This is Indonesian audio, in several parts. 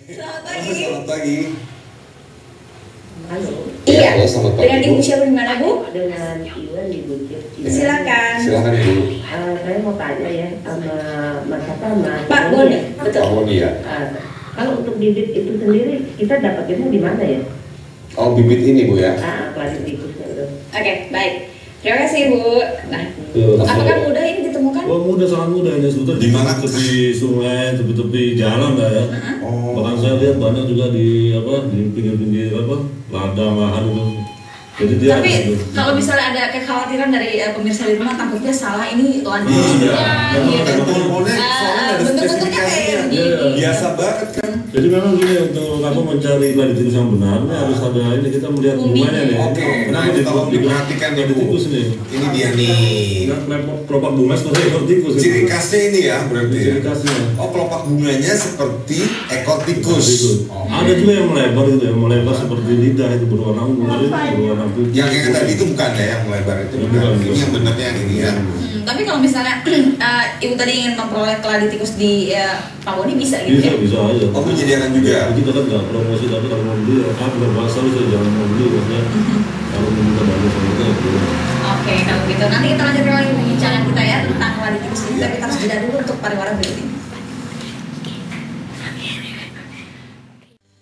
Selamat pagi. Selamat pagi. Halo. Iya. Halo, selamat pagi. Dengan Ibu siapa di mana, Bu? Dengan Iwan di Bukit. Silakan. Silakan Ibu. Saya mau tanya ya sama Mas apa Mas Pak Boni. Betul. Pak Boni ya. Kalau untuk bibit itu sendiri kita dapatnya di mana ya? Oh, bibit ini Bu ya. Klarifikasinya itu. Oke, baik. Terima kasih, Bu. Nah, apakah mudah ini ditemukan? Oh mudah, sangat mudah ini sebetulnya. Di mana? Tepi sungai, tepi jalan lah ya. Oh. Bahkan saya lihat banyak juga di pinggir-pinggir ladang lahan itu. Jadi dia Tapi ada gitu. kalau misalnya ada kekhawatiran dari pemirsa di rumah takutnya salah ini ladang Iya. gitu. Teleponnya soalnya ada Bentuk-bentuknya spesifikasinya. kayak Iya. gini. Biasa banget kan. Jadi memang gini untuk mencari klarifikasi yang benar ini harus ada ini kita melihat bunganya nih. Oke, nah ini kalau diperhatikan nih di Bu. tikus nih. Ini dia nih. Kelopak bunga seperti ekor tikus. Ciri khasnya ini ya berarti ya. Ciri khasnya. Oh, kelopak bunganya seperti ekor tikus. Oh. Ada juga yang melebar gitu ya, melebar seperti lidah itu berwarna ungu, berwarna putih. Yang kayak tadi itu bukan ya, yang melebar itu bukan. Bukan. Ini yang benarnya yang ini ya. Tapi kalau misalnya Ibu tadi ingin memperoleh keladi tikus di Pak Boni bisa gitu ya? Bisa aja. Oh, menyediakan juga. Kita kan nggak promosi, tapi kalau mau beli, berbahasa saya jangan mau beli, maksudnya kalau mau minta bantu sama kita ya boleh. Oke, kalau gitu nanti kita lanjutkan lagi perbincangan kita ya tentang keladi tikus ini. Tapi kita harus jeda dulu untuk pariwara berikut ini.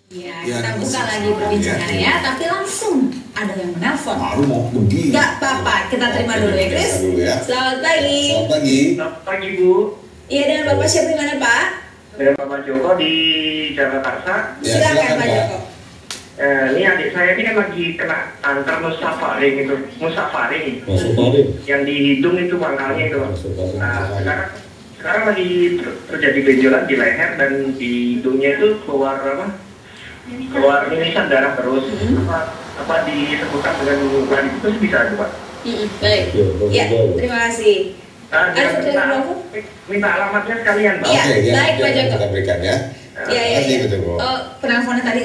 Ya, Ya, kita buka masuk. lagi perbincangan Ya. ya, tapi langsung ada yang menelpon. Baru mau pergi. Nggak apa-apa, kita terima Oke, dulu ya, kita Chris. dulu ya. Selamat pagi. Selamat pagi. Selamat pagi Bu, Iya, dengan Bapak siapa di mana, Pak? saya Bapak Joko di Jakarta Karsa. Ya, Silakan, silakan, Pak Pak. Joko. Ini adik saya ini kan lagi kena kanker musafaring itu, musafaring Masuk paling. yang di hidung itu pangkalnya itu. Masuk paling. Nah, sekarang lagi terjadi benjolan di leher dan di hidungnya itu keluar keluar mimisan darah terus. Apa disebutkan dengan gladi itu bisa Pak? Baik. Ya, terima kasih. Nah, Ada minta, sesuatu? minta alamatnya sekalian Pak. Iya, Oke, ya, baik, ya, Pak Joko. kita berikan ya. Iya, iya, Kasih, iya. Pak Joko. Penelponnya tadi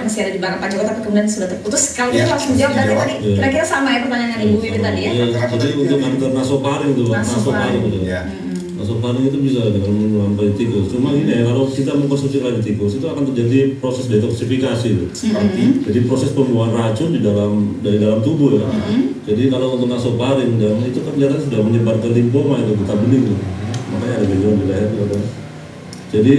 masih ada di belakang Pak Joko, tapi kemudian sudah terputus. Kalau Ya, gitu langsung jawab dari jawab. tadi. Kira-kira sama ya pertanyaan Ibu Wiwi tadi ya? Iya, jadi untuk kanker nasofaring itu, Nasofaring. itu. Ya. Nasofaring itu bisa dengan menggunakan tikus. Cuma gini ya, kalau kita mengkonsumsi kladi tikus itu akan terjadi proses detoksifikasi. Jadi proses pembuangan racun dari dalam tubuh ya. Jadi kalau untuk nasofaring dan itu kan ternyata sudah menyebar ke limfoma itu getah bening tuh. Makanya ada benjolan di leher itu. Jadi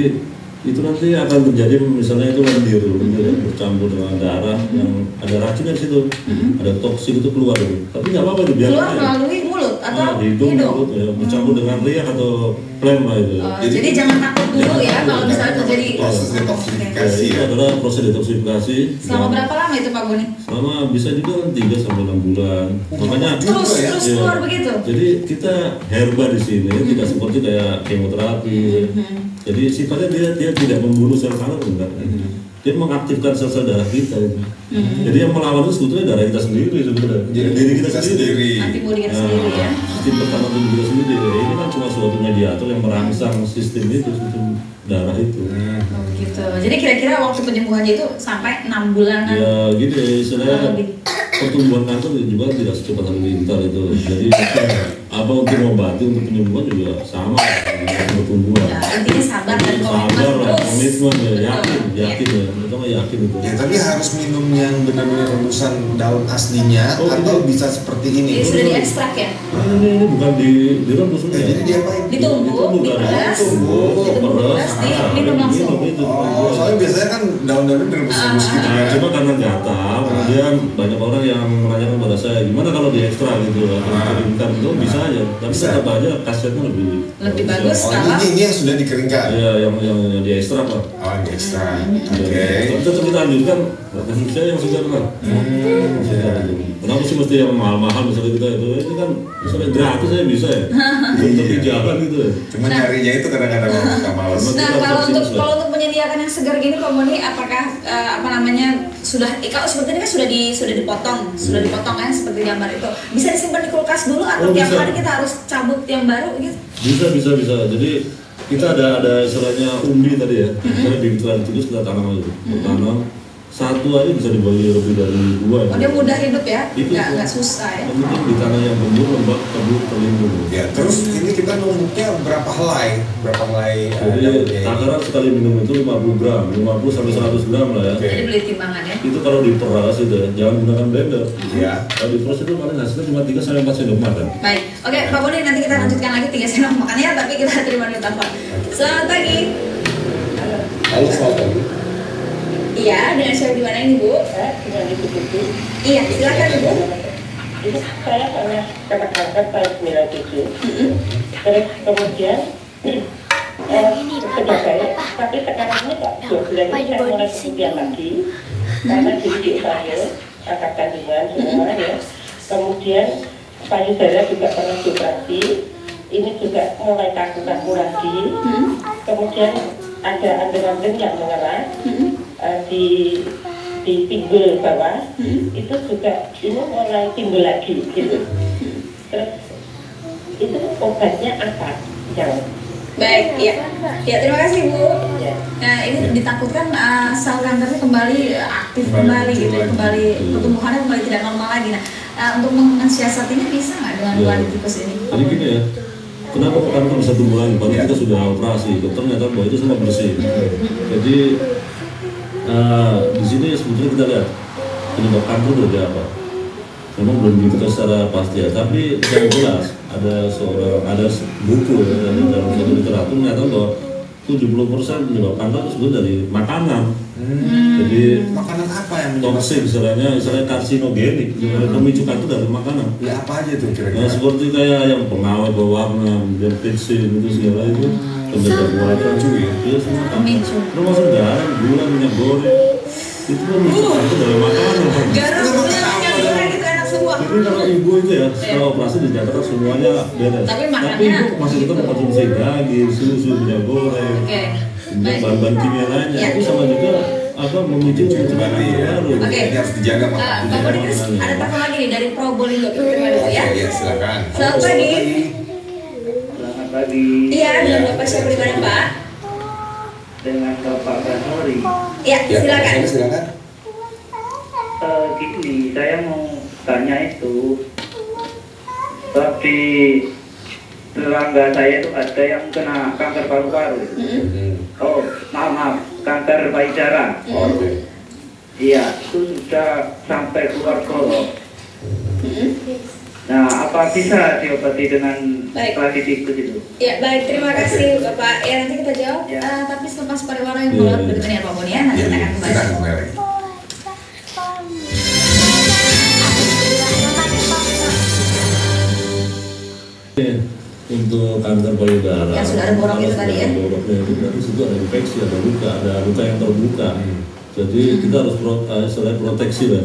itu nanti akan terjadi misalnya itu lendir ya, bercampur dengan darah yang ada racunnya di situ, ada toksik itu keluar gitu. Tapi nggak apa-apa itu biar Keluar melalui mulut atau di hidung, hidung? mulut, ya, bercampur dengan riak atau phlegm lah itu. Jadi jangan takut dulu ya kalau misalnya terjadi proses Ya, detoksifikasi itu ya. adalah proses detoksifikasi. Selama berapa lama itu Pak Boni? Selama bisa juga kan 3 sampai 6 bulan. Makanya Terus ya? terus ya, keluar begitu? jadi kita herba di sini tidak seperti kayak kemoterapi. Jadi sifatnya dia tidak membunuh sel kanker enggak. Dia mengaktifkan sel-sel darah kita itu. Jadi yang melawan itu sebetulnya darah kita sendiri sebetulnya. Jadi Diri kita sendiri. Antibodi kita sendiri ya? Sistem pertahanan tubuh kita sendiri. Ini kan cuma suatu mediator yang merangsang sistem itu, sistem darah itu. Oh, gitu. Jadi kira-kira waktu penyembuhannya itu sampai 6 bulanan? Ya gitu istilahnya Lebih. pertumbuhan kanker juga tidak secepat halilintar itu. Jadi apa untuk mengobati untuk penyembuhan juga sama dengan pertumbuhan. Ya, intinya sabar dan komitmen Sabar lah, terus. komitmen ya, yakin Betul. ya, pertama yakin itu. Ya, tapi harus minum yang benar-benar rebusan daun aslinya Oh, atau ini. bisa seperti ini. Jadi sudah diekstrak ya? Ini bukan direbus Nah, jadi diapain? Ditumbuk, diperas, Diperas, diminum langsung. Oh, soalnya biasanya kan daun-daunnya direbus-rebus gitu Nah, kan. cuma karena nggak tahu, kemudian banyak orang yang menanyakan pada saya gimana kalau diekstrak gitu, atau dikeringkan itu bisa aja, tapi Bisa. tetap aja khasiatnya Lebih bagus. Oh, ini yang sudah dikeringkan. Ya, yang diekstrak lah. Oh, ini ekstra. Oke. Oke. Tapi tetap kita lanjutkan. Saya yang segar kan. Kenapa sih mesti yang mahal-mahal misalnya kita itu? Ini kan misalnya gratis saya bisa ya. Untuk di jalan gitu ya. Cuma nyarinya itu kadang-kadang orang suka males. Nah, kalau untuk menyediakan yang segar gini Pak Boni, apakah apa namanya sudah kalau seperti ini kan sudah dipotong kan seperti gambar itu. Bisa disimpan di kulkas dulu atau Oh, tiap bisa. hari kita harus cabut yang baru gitu? Bisa. Jadi kita ada istilahnya umbi tadi ya. Misalnya bibit keladi tikus kita tanam aja. Tanam satu aja bisa dibagi lebih dari 2. Oh, dia mudah hidup ya? Itu Nggak susah ya? yang penting di tanah yang gembur, lembab, teduh, terlindung. Ya, terus ini kita numbuknya berapa helai? Berapa helai? Jadi takaran sekali minum itu 50 gram, 50 sampai 100 gram lah ya. Oke. Jadi beli timbangan ya? Itu kalau diperas itu ya, jangan gunakan blender. Iya. Kalau diperas itu paling hasilnya cuma 3 sampai 4 sendok makan. Baik, oke Pak Boni, nanti kita lanjutkan lagi 3 sendok makan ya, tapi kita terima dulu telepon. Selamat pagi. Halo, selamat pagi. Iya, dengan siapa di mana ini Bu? Dengan Ibu Putri. Iya, silakan Ibu. Itu saya pernah kena kanker tahun 97. Terus kemudian sudah baik, tapi sekarang ini Pak 2 bulan ini saya mulai kemudian lagi karena jadi saya angkat kandungan semua ya. Kemudian payudara juga pernah dioperasi, ini juga mulai kaku-kaku lagi. Kemudian ada anting-anting yang mengerah di pinggul bawah, itu juga ini mulai timbul lagi gitu. Terus itu obatnya apa yang Baik, ya. Ya, terima kasih Bu. ya? Nah, ini ditakutkan sel kankernya kembali aktif kembali gitu, ya, kembali pertumbuhannya kembali tidak normal lagi. Nah, untuk mensiasatinya bisa nggak dengan Ya. gladiolus ini? Jadi gini ya, kenapa kanker bisa tumbuh lagi? Padahal kita sudah operasi, dokter nyata bahwa itu semua bersih. Jadi di sini sebetulnya kita lihat penyebab kanker itu dari apa. Memang belum diketahui secara pasti ya, tapi yang jelas ada buku ya, dalam satu literatur nyata bahwa 70% penyebab kanker itu sebetulnya dari makanan. Jadi Makanan apa yang menyebabkan? toksik istilahnya karsinogenik, pemicu kanker dari makanan. Ya apa aja tuh Ya kira-kira? seperti kayak yang pengawet berwarna, kemudian peksin itu segala itu penyebab warna ya? Iya semua kan. Pemicu. Termasuk garam, gula, minyak goreng itu kan itu dari makanan. Garam, gula, minyak goreng itu enak semua. Jadi kalau ibu itu ya setelah operasi dinyatakan semuanya beres. Tapi makannya- ibu masih tetap mengkonsumsi daging, susu, minyak goreng, Oke. kemudian Baik. bahan-bahan kimia lainnya Ya. itu sama juga memicu Berarti ya. baru. Oke. Ini harus dijaga Pak makanannya. Boni, terus ada telepon lagi nih dari Probolinggo. Kita terima dulu ya. Oke, ya silakan. Selamat pagi. Selamat pagi. Iya, dengan Bapak siapa di mana Pak? Dengan Bapak Basori. Ya, Ya, silakan. silakan. Gini, saya mau tanya itu, sebab di tetangga saya itu ada yang kena kanker paru-paru. Oh, maaf, kanker payudara. Oke. Iya, itu sudah sampai keluar kolon. Nah, apa bisa diobati dengan Baik. gladiolus itu? Ya, baik, terima kasih Bapak. Ya, nanti kita jawab. Ya. Tapi selepas pariwara yang keluar Ya. berikutnya Pak Boni ya, nanti kita akan Kita kembali. kembali. Untuk kanker payudara Yang sudah ada borok itu tadi ya? boroknya itu berarti situ ada infeksi, ada luka yang terbuka. Jadi kita harus selain proteksi lah,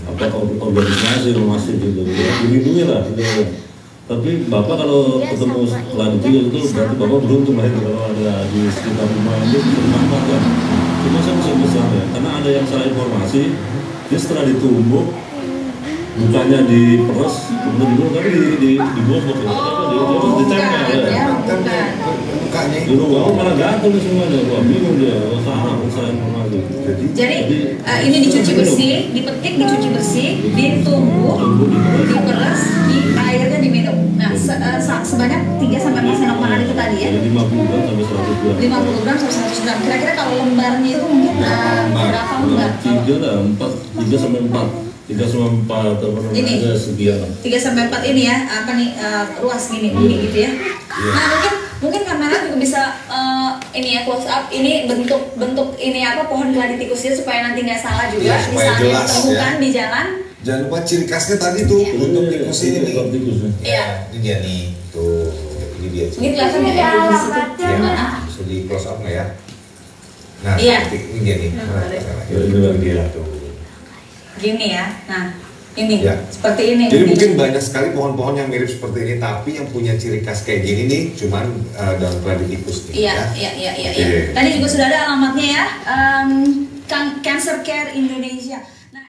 apakah organisasi masih gitu, dilindungi lah gitu. Tapi bapak kalau ketemu gladiolus itu berarti bapak beruntung lah itu kalau ada di sekitar rumah itu bermanfaat. Cuma saya bisa besar ya, karena ada yang salah informasi, dia setelah ditumbuk bukannya diperes, kemudian dibuang tapi dibobok ya. Ditempel ya. Bukan. Mukanya Di rumah malah gatel semuanya, wah bingung dia, salah informasi. Jadi ini dicuci bersih, dipetik, dicuci bersih, ditumbuk, diperes, di airnya diminum. Nah, sebanyak 3 sampai 4 sendok makan itu tadi ya. Jadi 50 gram sampai 100 gram. 50 gram sampai 100 gram. Kira-kira kalau lembarnya itu mungkin berapa lembar? 3 lah, 3 sampai 4 Ini. ada sekian lah. 3 sampai 4 ini ya, apa nih ruas gini gitu ya. Nah, mungkin kamera juga bisa ini ya close up, ini bentuk ini apa pohon gladiolus supaya nanti nggak salah juga Iya, supaya misalnya jelas, ditemukan ya. di jalan. Jangan lupa ciri khasnya tadi tuh bentuk tikus ini nih. Bentuk tikus ya. Iya. Ini dia nih, tuh. Ini dia. Ini kelihatan nggak ya di situ? Ya, Mana? bisa di close up nggak ya? Nah, Iya. ini dia nih. Nah, Nah, boleh. ini dia tuh. Gini ya. Nah, ini Ya. seperti ini. Jadi mungkin banyak sekali pohon-pohon yang mirip seperti ini, tapi yang punya ciri khas kayak gini nih, cuman daun gladiolus nih. Iya, ya. iya. Oke. Tadi juga sudah ada alamatnya ya. Cancer Care Indonesia.